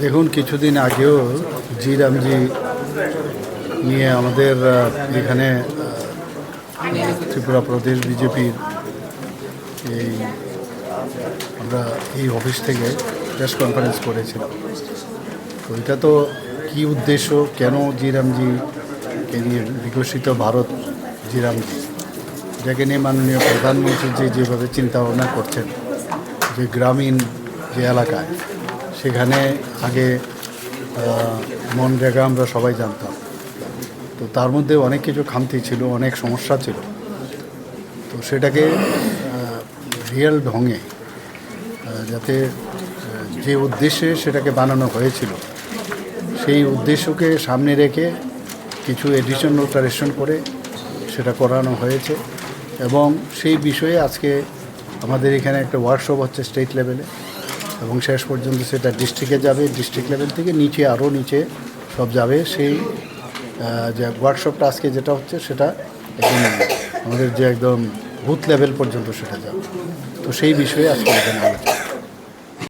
দেখুন, কিছুদিন আগেও জি রামজি নিয়ে আমাদের এখানে ত্রিপুরা প্রদেশ বিজেপির এই আমরা এই অফিস থেকে প্রেস কনফারেন্স করেছিলাম। তো এটা তো কী উদ্দেশ্য, কেন জি রামজিকে নিয়ে বিকশিত ভারত জি রামজি, এটাকে নিয়ে মাননীয় প্রধানমন্ত্রী যেভাবে চিন্তা ভাবনা করছেন, যে গ্রামীণ যে এলাকায় সেখানে আগে মনরেগা আমরা সবাই জানতাম, তো তার মধ্যে অনেক কিছু খামতি ছিল, অনেক সমস্যা ছিল। তো সেটাকে রিয়েল ঢঙে যাতে যে উদ্দেশ্যে সেটাকে বানানো হয়েছিল সেই উদ্দেশ্যকে সামনে রেখে কিছু এডিশন অল্টারেশন করে সেটা করানো হয়েছে। এবং সেই বিষয়ে আজকে আমাদের এখানে একটা ওয়ার্কশপ হচ্ছে স্টেট লেভেলে, এবং শেষ পর্যন্ত সেটা ডিস্ট্রিক্টে যাবে, ডিস্ট্রিক্ট লেভেল থেকে নিচে আরও নিচে সব যাবে। সেই যে ওয়ার্কশপটা আজকে যেটা হচ্ছে সেটা একদম আমাদের যে একদম বুথ লেভেল পর্যন্ত সেটা যাবে। তো সেই বিষয়ে আজকে এখানে আলোচনা।